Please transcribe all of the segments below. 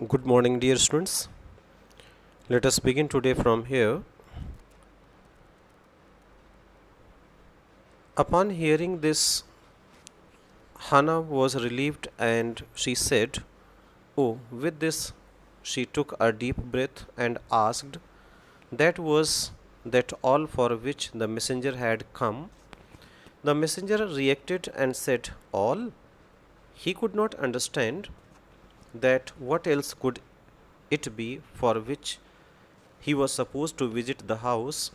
Good morning, dear students. Let us begin today from here. Upon hearing this, Hannah was relieved and she said, "Oh," with this, she took a deep breath and asked, "That was that all for which the messenger had come?" The messenger reacted and said, "All?" He could not understand that what else could it be for which he was supposed to visit the house.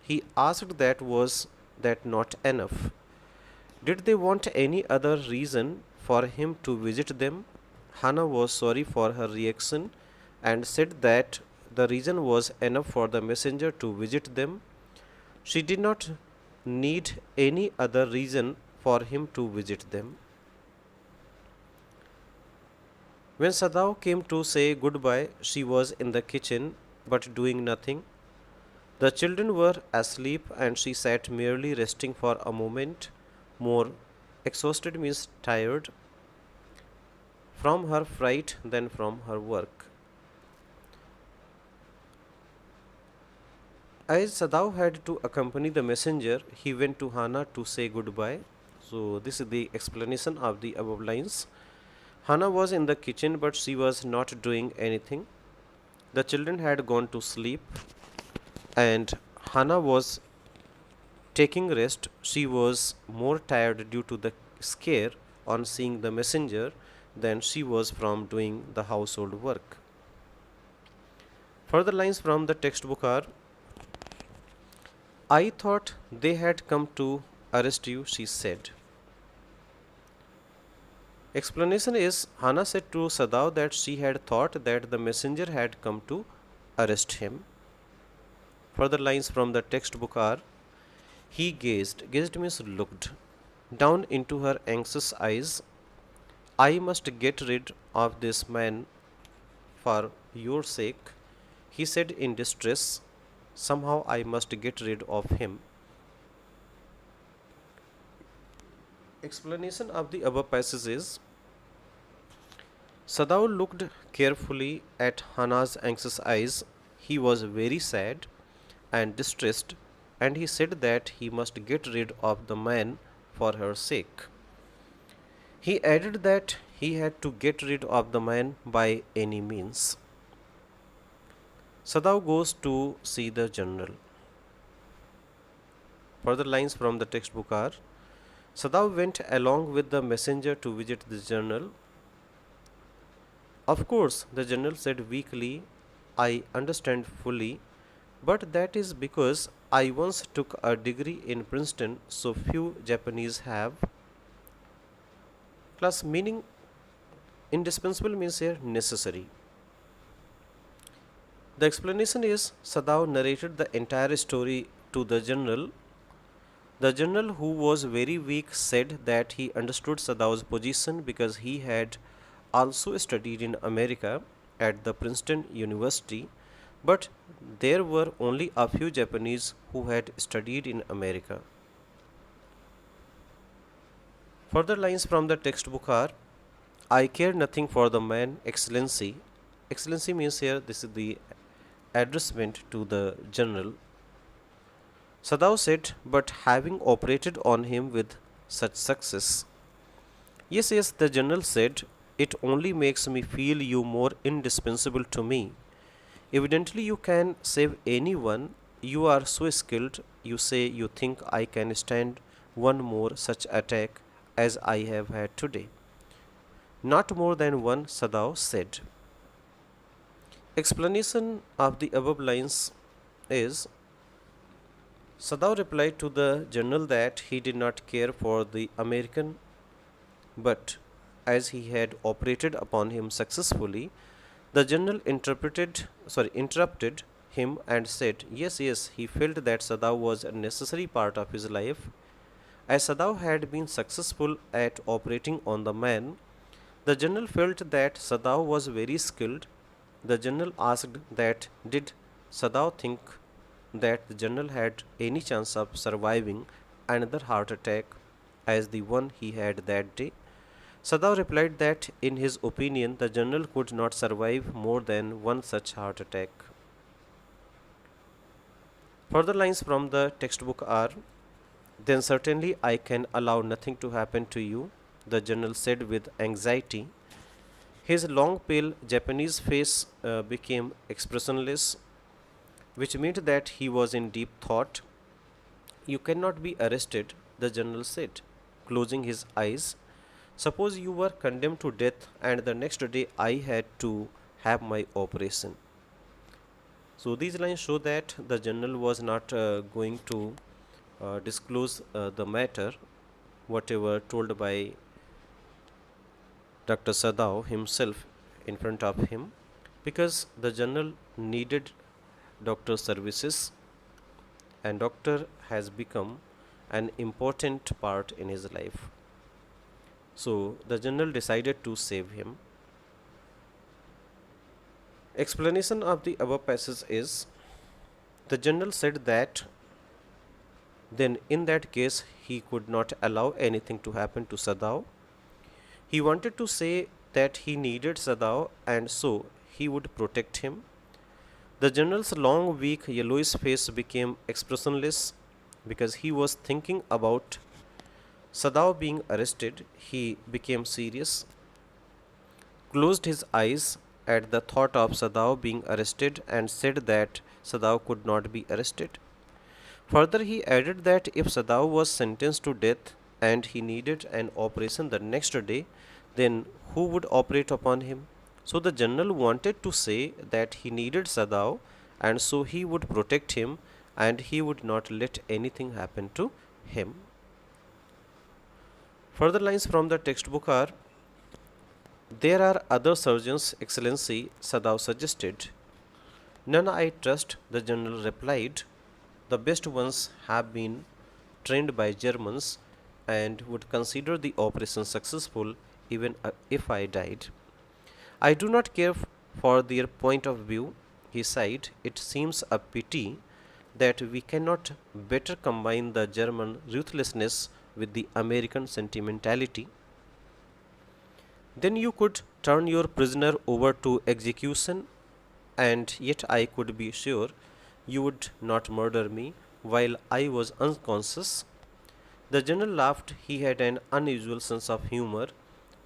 He asked that was that not enough. Did they want any other reason for him to visit them? Hannah was sorry for her reaction and said that the reason was enough for the messenger to visit them. She did not need any other reason for him to visit them. When Sadao came to say goodbye, she was in the kitchen but doing nothing. The children were asleep and she sat merely resting for a moment more. Exhausted means tired from her fright than from her work. As Sadao had to accompany the messenger, he went to Hannah to say goodbye. So, this is the explanation of the above lines. Hannah was in the kitchen but she was not doing anything. The children had gone to sleep and Hannah was taking rest. She was more tired due to the scare on seeing the messenger than she was from doing the household work. Further lines from the textbook are, "I thought they had come to arrest you," she said. Explanation is, Hannah said to Sadao that she had thought that the messenger had come to arrest him. Further lines from the textbook are, "He gazed," gazed means looked, "down into her anxious eyes. I must get rid of this man for your sake," he said in distress. "Somehow I must get rid of him." Explanation of the above passage is, Sadao looked carefully at Hannah's anxious eyes. He was very sad and distressed, and he said that he must get rid of the man for her sake. He added that he had to get rid of the man by any means. Sadao goes to see the general. Further lines from the textbook are, Sadao went along with the messenger to visit the general. "Of course," the general said weakly, "I understand fully, but that is because I once took a degree in Princeton, so few Japanese have." Class meaning indispensable means here necessary. The explanation is, Sadao narrated the entire story to the general. The general, who was very weak, said that he understood Sadao's position because he had also studied in America at the Princeton University, but there were only a few Japanese who had studied in America. Further lines from the textbook are, "I care nothing for the man, Excellency." Excellency means here this is the addressment to the general. Sadao said, "But having operated on him with such success." "Yes, yes," the general said, "it only makes me feel you more indispensable to me. Evidently, you can save anyone. You are so skilled. You say you think I can stand one more such attack as I have had today." "Not more than one," Sadao said. Explanation of the above lines is, Sadao replied to the general that he did not care for the American, but as he had operated upon him successfully, the general interrupted him and said, "Yes, yes," he felt that Sadao was a necessary part of his life. As Sadao had been successful at operating on the man, the general felt that Sadao was very skilled. The general asked that did Sadao think that the general had any chance of surviving another heart attack as the one he had that day. Sadao replied that, in his opinion, the general could not survive more than one such heart attack. Further lines from the textbook are: Then certainly I can allow nothing to happen to you, the general said with anxiety. His long, pale Japanese face became expressionless, which meant that he was in deep thought. You cannot be arrested, the general said, closing his eyes. Suppose you were condemned to death and the next day I had to have my operation. So these lines show that the general was not going to disclose the matter, whatever told by Dr. Sadao himself in front of him, because the general needed doctor's services and doctor has become an important part in his life. So the general decided to save him. Explanation of the above passage is: the general said that then in that case he could not allow anything to happen to Sadao. He wanted to say that he needed Sadao and so he would protect him. The general's long, weak, yellowish face became expressionless because he was thinking about Sadao being arrested. He became serious, closed his eyes at the thought of Sadao being arrested, and said that Sadao could not be arrested. Further, he added that if Sadao was sentenced to death and he needed an operation the next day, then who would operate upon him? So the general wanted to say that he needed Sadao and so he would protect him and he would not let anything happen to him. Further lines from the textbook are: There are other surgeons, Excellency, Sadao suggested. None I trust, the general replied. The best ones have been trained by Germans and would consider the operation successful even if I died. I do not care for their point of view, he sighed. It seems a pity that we cannot better combine the German ruthlessness with the American sentimentality. Then you could turn your prisoner over to execution, and yet I could be sure you would not murder me while I was unconscious. The general laughed. He had an unusual sense of humor.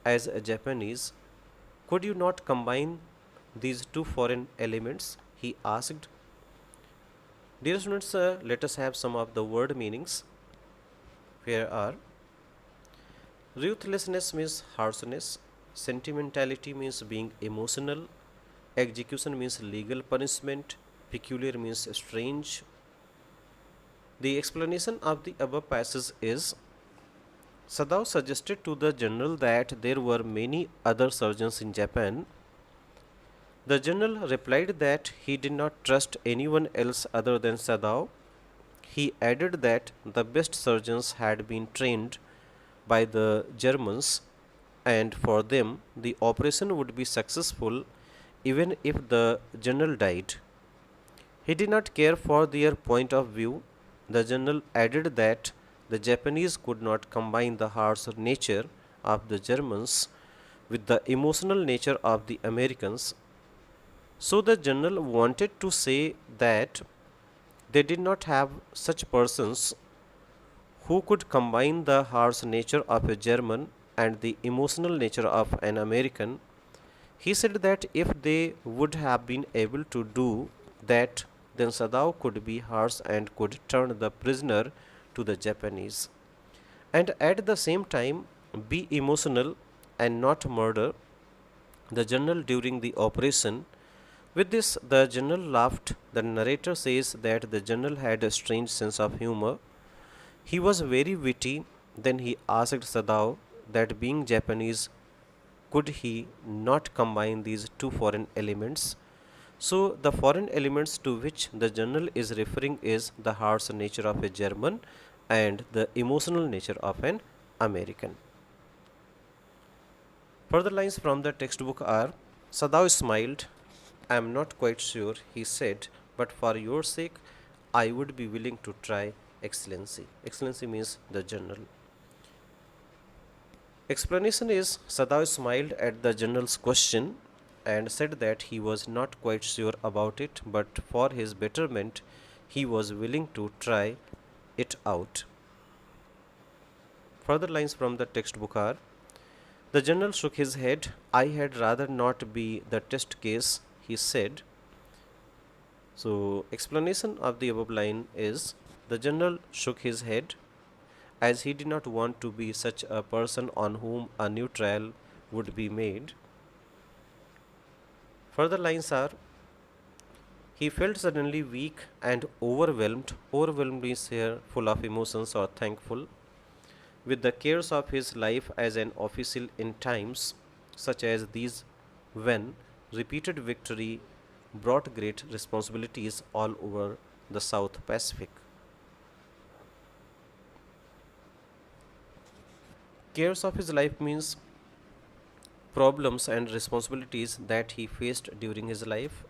As a Japanese, could you not combine these two foreign elements? He asked. Dear students, let us have some of the word meanings. Here are: ruthlessness means harshness, sentimentality means being emotional, execution means legal punishment, peculiar means strange. The explanation of the above passage is: Sadao suggested to the general that there were many other surgeons in Japan. The general replied that he did not trust anyone else other than Sadao. He added that the best surgeons had been trained by the Germans and for them the operation would be successful even if the general died. He did not care for their point of view. The general added that the Japanese could not combine the harsh nature of the Germans with the emotional nature of the Americans. So the general wanted to say that they did not have such persons who could combine the harsh nature of a German and the emotional nature of an American. He said that if they would have been able to do that, then Sadao could be harsh and could turn the prisoner to the Japanese, and at the same time be emotional and not murder the general during the operation. With this, the general laughed. The narrator says that the general had a strange sense of humor. He was very witty. Then he asked Sadao that being Japanese, could he not combine these two foreign elements? So, the foreign elements to which the general is referring is the harsh nature of a German and the emotional nature of an American. Further lines from the textbook are: Sadao smiled. I am not quite sure, he said, but for your sake, I would be willing to try, Excellency. Excellency means the general. Explanation is Sadao smiled at the general's question and said that he was not quite sure about it, but for his betterment, he was willing to try it out. Further lines from the textbook are: the general shook his head. I had rather not be the test case, he said. So, explanation of the above line is the general shook his head as he did not want to be such a person on whom a new trial would be made. Further lines are: he felt suddenly weak and overwhelmed. Overwhelmed means here full of emotions or thankful, with the cares of his life as an official in times such as these when repeated victory brought great responsibilities all over the South Pacific. Cares of his life means problems and responsibilities that he faced during his life.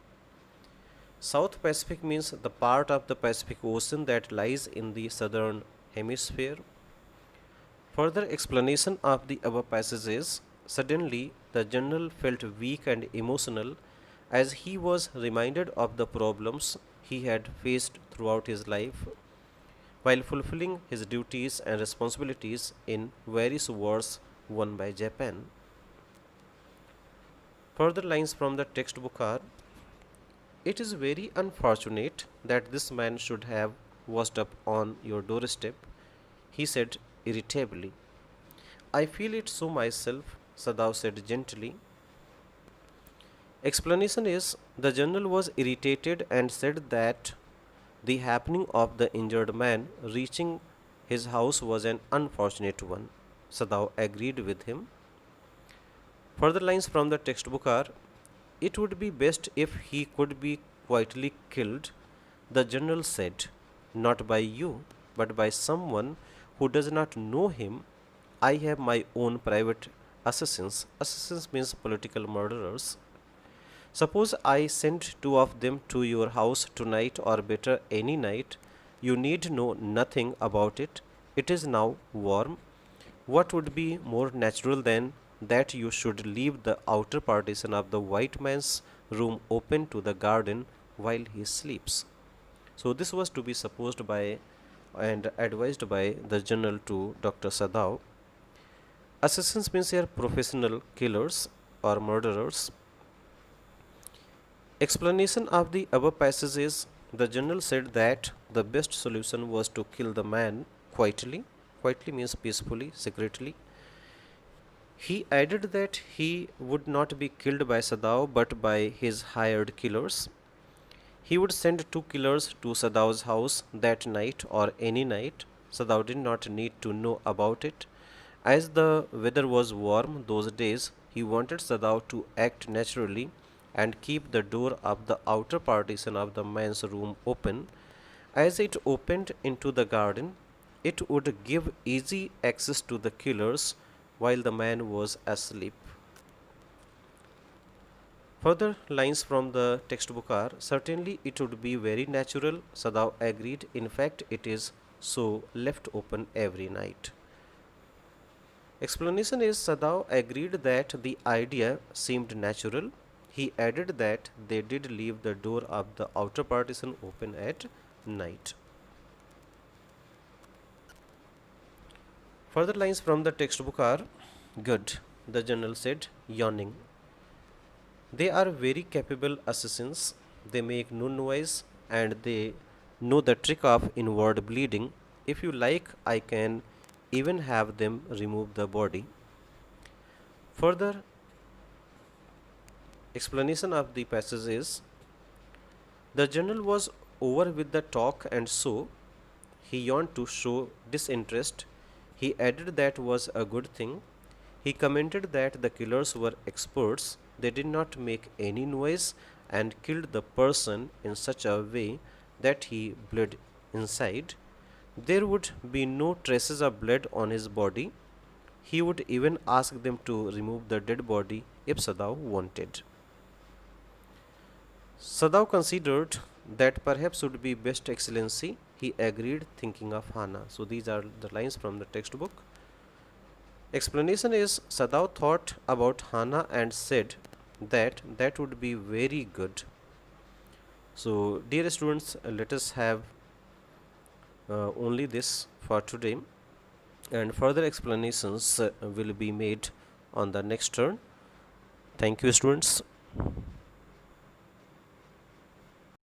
South Pacific means the part of the Pacific Ocean that lies in the southern hemisphere. Further explanation of the above passage is suddenly the general felt weak and emotional as he was reminded of the problems he had faced throughout his life while fulfilling his duties and responsibilities in various wars won by Japan. Further lines from the textbook are: it is very unfortunate that this man should have washed up on your doorstep, he said irritably. I feel it so myself, Sadao said gently. Explanation is the general was irritated and said that the happening of the injured man reaching his house was an unfortunate one. Sadao agreed with him. Further lines from the textbook are: it would be best if he could be quietly killed, the general said, not by you, but by someone who does not know him. I have my own private assassins. Assassins means political murderers. Suppose I send two of them to your house tonight, or better, any night. You need know nothing about it. It is now warm. What would be more natural than that you should leave the outer partition of the white man's room open to the garden while he sleeps? So, this was to be supposed by and advised by the general to Dr. Sadao. Assassins means here professional killers or murderers. Explanation of the above passage is the general said that the best solution was to kill the man quietly. Quietly means peacefully, secretly. He added that he would not be killed by Sadao but by his hired killers. He would send two killers to Sadao's house that night or any night. Sadao did not need to know about it. As the weather was warm those days, he wanted Sadao to act naturally and keep the door of the outer partition of the man's room open. As it opened into the garden, it would give easy access to the killers while the man was asleep. Further lines from the textbook are: certainly it would be very natural. Sadao agreed. In fact, it is so left open every night. Explanation is Sadao agreed that the idea seemed natural. He added that they did leave the door of the outer partition open at night. Further lines from the textbook are: good, the general said, yawning. They are very capable assassins. They make no noise and they know the trick of inward bleeding. If you like, I can even have them remove the body. Further explanation of the passage is the general was over with the talk and so he yawned to show disinterest. He added that was a good thing. He commented that the killers were experts. They did not make any noise and killed the person in such a way that he bled inside. There would be no traces of blood on his body. He would even ask them to remove the dead body if Sadao wanted. Sadao considered that perhaps would be best, Excellency. He agreed, thinking of Hana. So these are the lines from the textbook. Explanation is Sadao thought about Hana and said that that would be very good. So, dear students, let us have only this for today, and further explanations will be made on the next turn. Thank you, students.